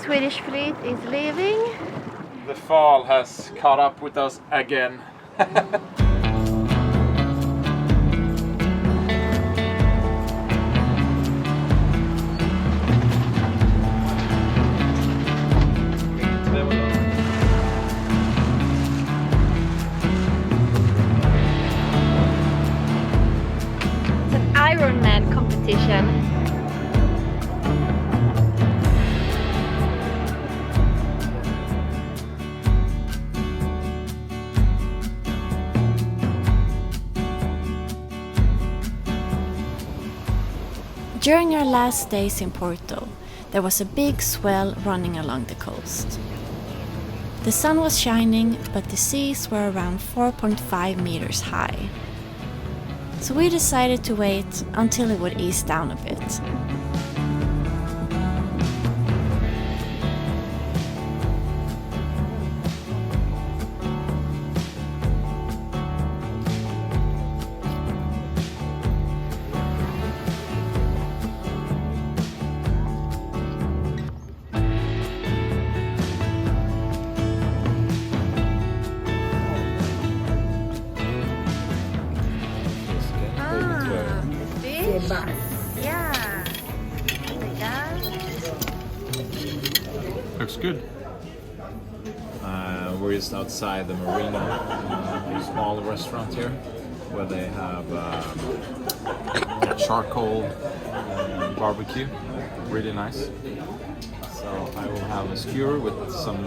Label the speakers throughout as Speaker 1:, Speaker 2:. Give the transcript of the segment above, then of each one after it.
Speaker 1: Swedish fleet is leaving.
Speaker 2: The fall has caught up with us again.
Speaker 1: It's an Ironman competition.
Speaker 3: During our last days in Porto, there was a big swell running along the coast. The sun was shining, but the seas were around 4.5 meters high. So we decided to wait until it would ease down a bit.
Speaker 1: Yeah.
Speaker 2: Looks good. We're just outside the marina, a small restaurant here, where they have charcoal barbecue, really nice. So I will have a skewer with some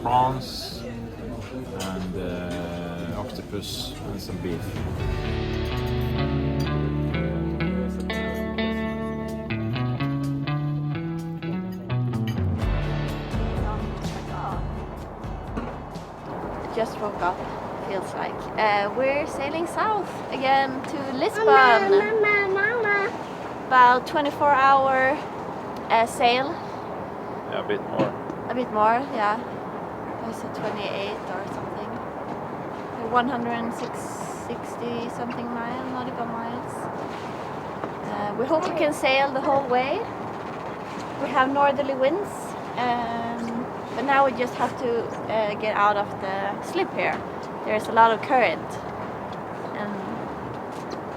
Speaker 2: prawns and octopus and some beef.
Speaker 1: Just woke up, feels like. We're sailing south again to Lisbon.
Speaker 4: Mama.
Speaker 1: About 24-hour sail.
Speaker 2: Yeah, a bit more.
Speaker 1: A bit more, yeah. I said 28 or something. 160 something nautical miles. We hope we can sail the whole way. We have northerly winds. But now we just have to get out of the slip here. There's a lot of current and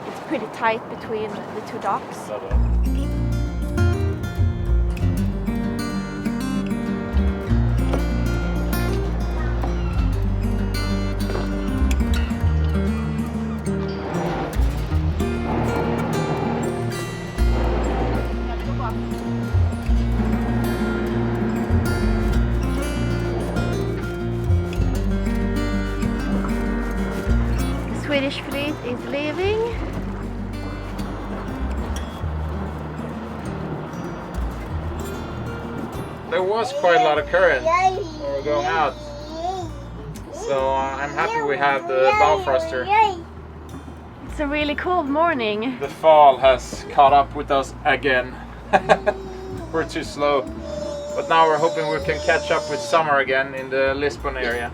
Speaker 1: it's pretty tight between the two docks. Swedish fleet is leaving.
Speaker 2: There was quite a lot of current when we were going out, so I'm happy we have the bow thruster.
Speaker 1: It's a really cold morning.
Speaker 2: The fall has caught up with us again. We're too slow, but now we're hoping we can catch up with summer again in the Lisbon area.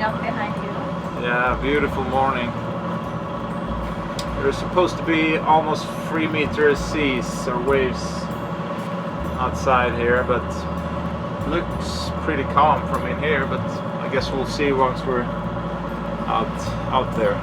Speaker 1: Up behind you.
Speaker 2: Yeah, beautiful morning. There's supposed to be almost 3 meter seas or waves outside here, but looks pretty calm from in here, but I guess we'll see once we're out there.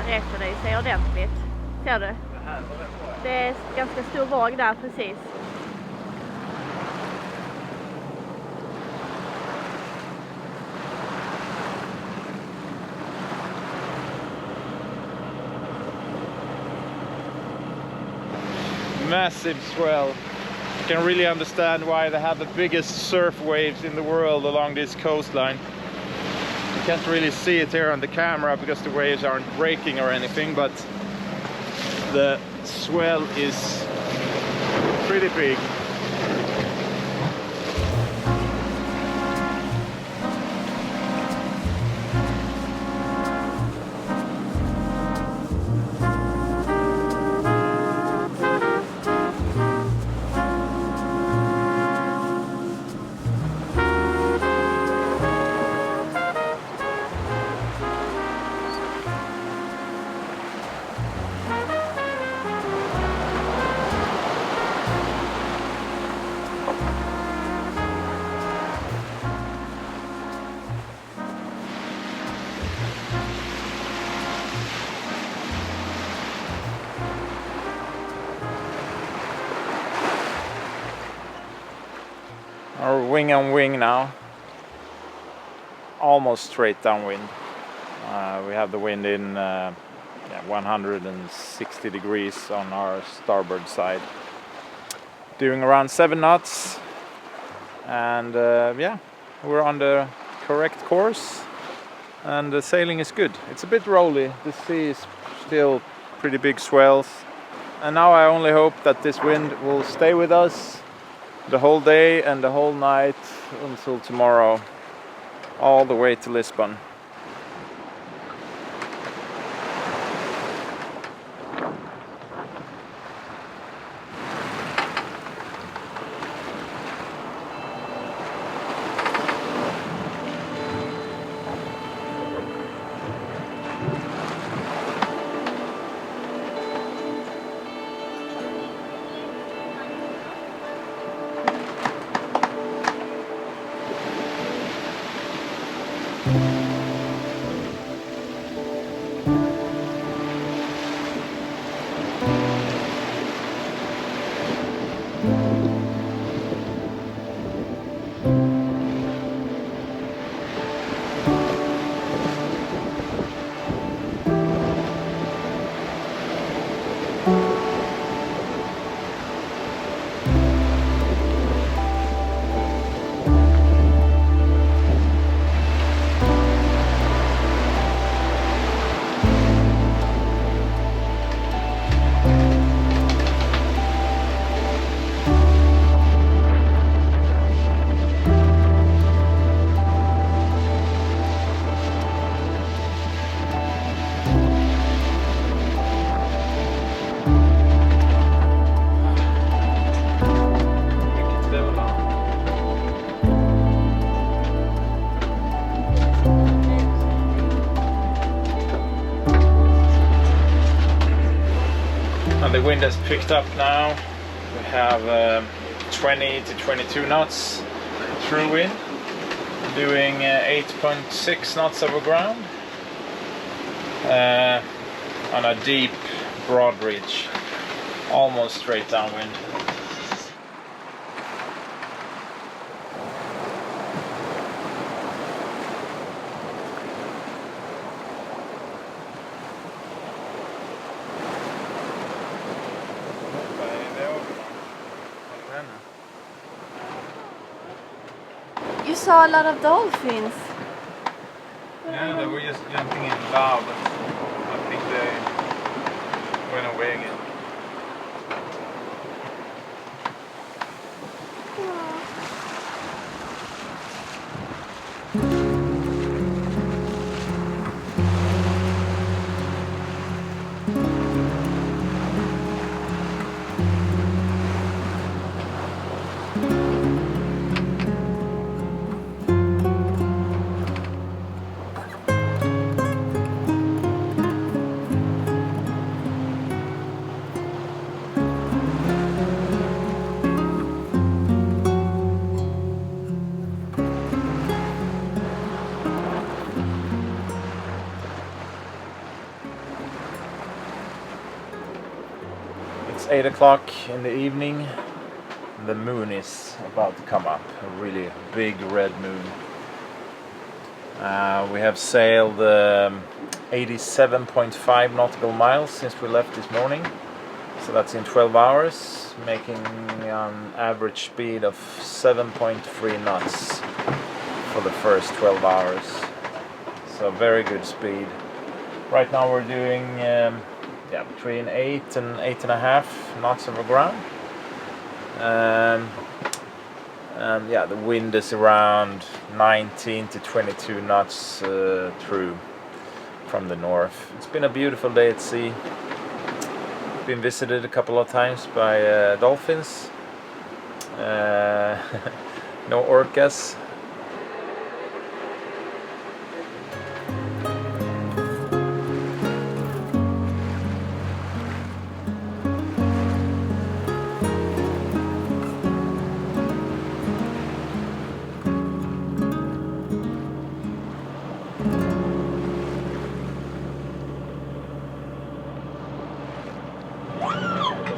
Speaker 1: Räcker dig sig ordentligt. Ser du? Det är ganska stor våg där precis.
Speaker 2: Massive swell. You can really understand why they have the biggest surf waves in the world along this coastline. Can't really see it here on the camera because the waves aren't breaking or anything, but the swell is pretty big. We're wing on wing now, almost straight downwind. We have the wind in 160 degrees on our starboard side, doing around 7 knots, and we're on the correct course, and the sailing is good. It's a bit rolly, the sea is still pretty big swells, and now I only hope that this wind will stay with us the whole day and the whole night until tomorrow, all the way to Lisbon. The wind has picked up now. We have 20 to 22 knots through wind, doing 8.6 knots over ground on a deep broad reach, almost straight downwind.
Speaker 1: You saw a lot of dolphins.
Speaker 2: Yeah, they were just jumping in loud, but I think they went away again. It's 8 o'clock in the evening. The moon is about to come up, a really big red moon. We have sailed 87.5 nautical miles since we left this morning, so that's in 12 hours, making an average speed of 7.3 knots for the first 12 hours. so very good speed. Right now we're doing between 8 and 8.5 knots over ground. The wind is around 19 to 22 knots through from the north. It's been a beautiful day at sea. Been visited a couple of times by dolphins. No orcas.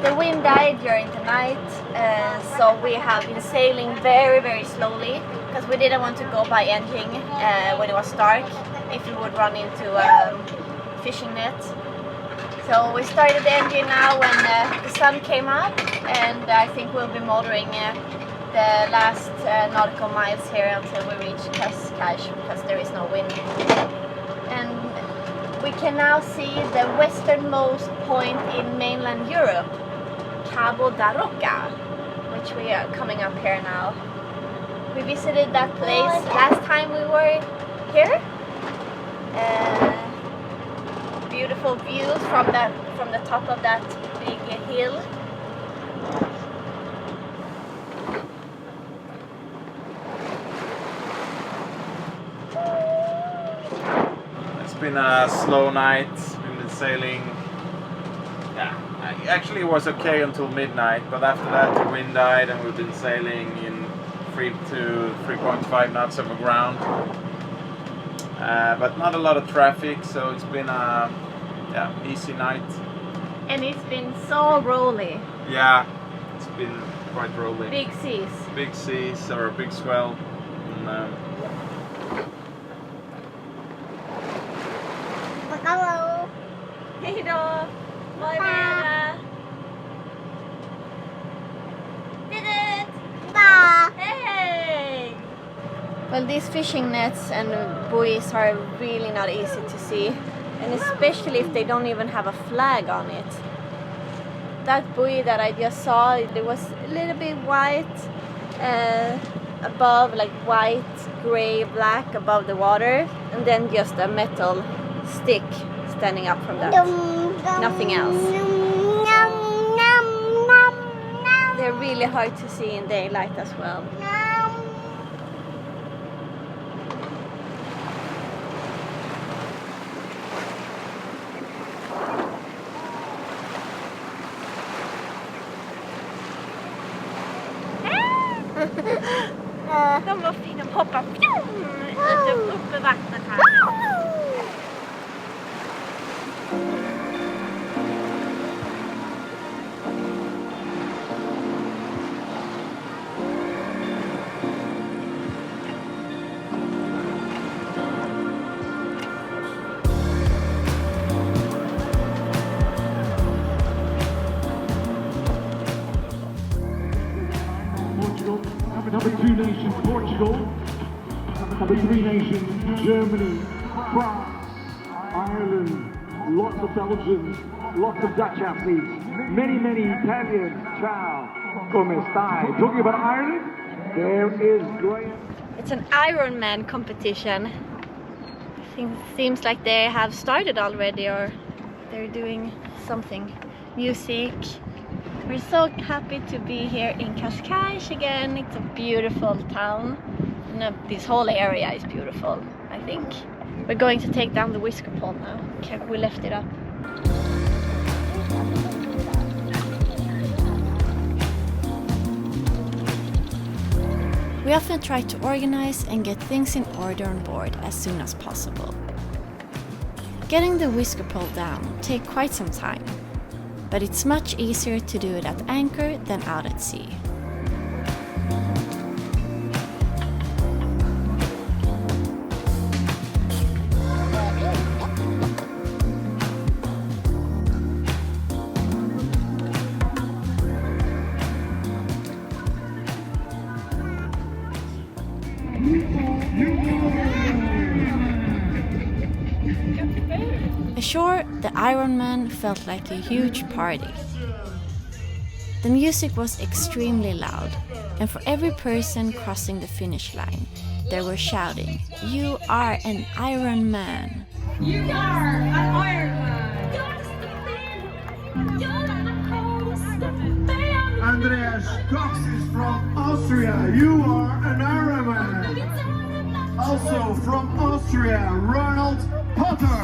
Speaker 1: The wind died during the night, so we have been sailing very, very slowly because we didn't want to go by engine when it was dark, if we would run into a fishing net. So we started the engine now when the sun came up, and I think we'll be motoring the last nautical miles here until we reach Cascais because there is no wind. And we can now see the westernmost point in mainland Europe, Cabo da Roca, which we are coming up here now. We visited that place last time we were here. Beautiful views from the top of that big hill.
Speaker 2: It's been a slow night. We've been sailing. Actually, it was okay until midnight, but after that the wind died, and we've been sailing in 3 to 3.5 knots over ground. But not a lot of traffic, so it's been a easy night.
Speaker 1: And it's been so rolly.
Speaker 2: Yeah, it's been quite rolly.
Speaker 1: Big seas.
Speaker 2: Big seas or a big swell. And,
Speaker 1: Hello. Hej då. Bye, Vera. Did it. Hey. Well, these fishing nets and buoys are really not easy to see, and especially if they don't even have a flag on it. That buoy that I just saw, it was a little bit white above, like white, grey, black above the water, and then just a metal stick standing up from that. Nothing else. They're really hard to see in daylight as well. De var fina, de hoppar upp i vattnet här.
Speaker 4: Number 2 nations, Portugal. Number 3 nations, Germany, France, Ireland, lots of Belgians, lots of Dutch athletes, many Italians. Ciao, come stai? Talking about Ireland, there is Gloria.
Speaker 1: It's an Ironman competition. Seems like they have started already, or they're doing something. Music. We're so happy to be here in Cascais again. It's a beautiful town. And this whole area is beautiful, I think. We're going to take down the whisker pole now. Okay, we left it up.
Speaker 3: We often try to organize and get things in order on board as soon as possible. Getting the whisker pole down takes quite some time, but it's much easier to do it at anchor than out at sea. shore, the Ironman felt like a huge party. The music was extremely loud, and for every person crossing the finish line, they were shouting, "You are an Iron Man!"
Speaker 5: You are an Iron Man!
Speaker 4: Andreas Cox is from Austria. You are an Iron Man. Also from Austria, Ronald Potter.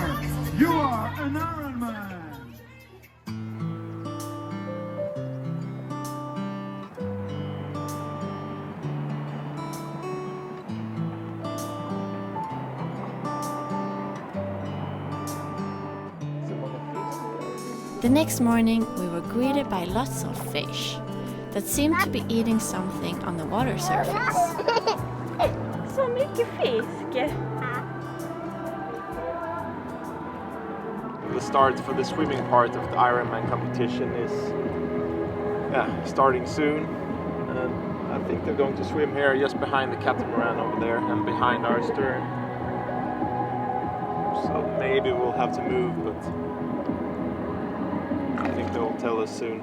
Speaker 4: You are an Iron Man.
Speaker 3: The next morning we were greeted by lots of fish that seemed to be eating something on the water surface.
Speaker 1: Så mycket fisk!
Speaker 2: The start for the swimming part of the Ironman competition is starting soon. And I think they're going to swim here just behind the catamaran over there and behind our stern. So maybe we'll have to move, but I think they'll tell us soon.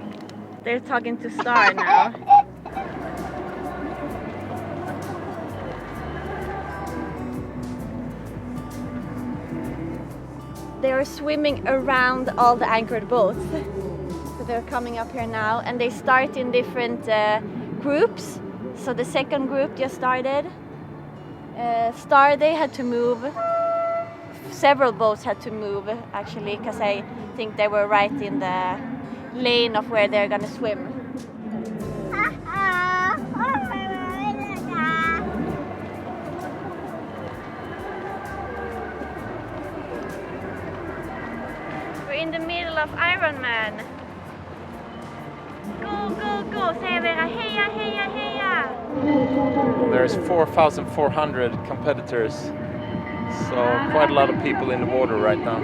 Speaker 1: They're talking to Star now. They're swimming around all the anchored boats. So they're coming up here now, and they start in different groups. So the second group just started. Star, they had to move. Several boats had to move actually, because I think they were right in the lane of where they're gonna swim. We're in the middle of Ironman. Go, go, go! Say Vera, heja, heja, heja!
Speaker 2: There's 4,400 competitors, so quite a lot of people in the water right now.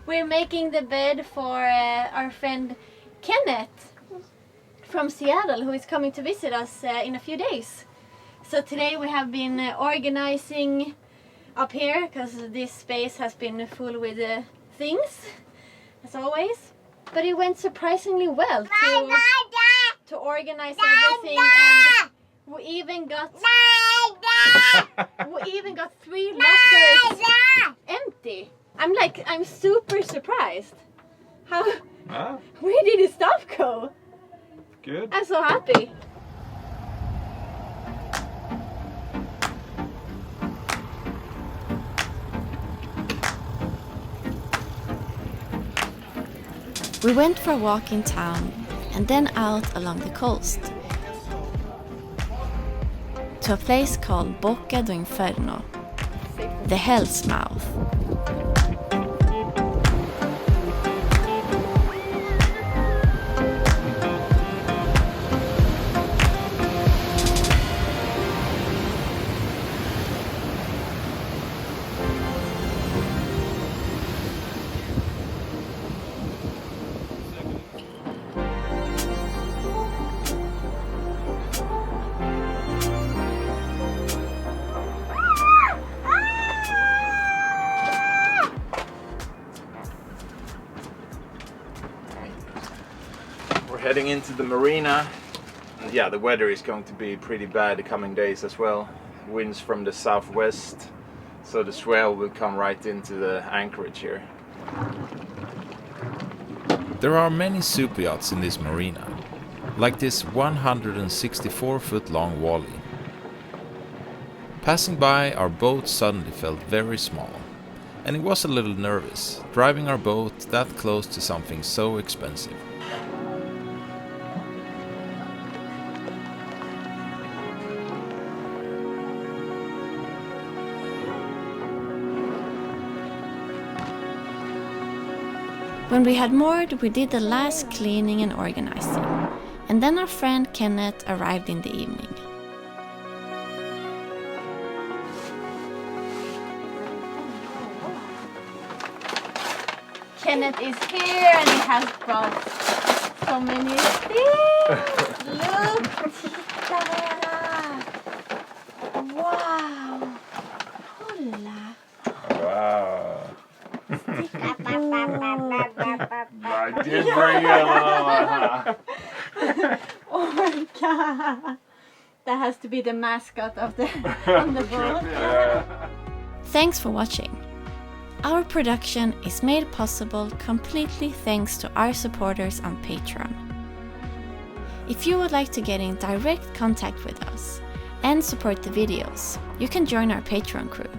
Speaker 1: We're making the bed for our friend Kenneth from Seattle, who is coming to visit us in a few days. So today we have been organizing up here, because this space has been full with things, as always. But it went surprisingly well to organize everything, and we even got 3 lockers empty. I'm super surprised. Where did the stuff go?
Speaker 2: Good.
Speaker 1: I'm so happy.
Speaker 3: We went for a walk in town and then out along the coast to a place called Bocca do Inferno, the Hell's Mouth.
Speaker 2: Heading into the marina. Yeah, the weather is going to be pretty bad the coming days as well. Winds from the southwest, so the swell will come right into the anchorage here.
Speaker 6: There are many super yachts in this marina, like this 164-foot long Wally. Passing by, our boat suddenly felt very small, and it was a little nervous, driving our boat that close to something so expensive.
Speaker 3: When we had moored, we did the last cleaning and organizing, and then our friend Kenneth arrived in the evening.
Speaker 1: Kenneth is here and he has brought so many things. Look, Vera. Wow. Hola.
Speaker 2: Wow. I did bring it.
Speaker 1: Oh my god. That has to be the mascot of the on the boat.
Speaker 2: Yeah.
Speaker 3: Thanks for watching. Our production is made possible completely thanks to our supporters on Patreon. If you would like to get in direct contact with us and support the videos, you can join our Patreon crew.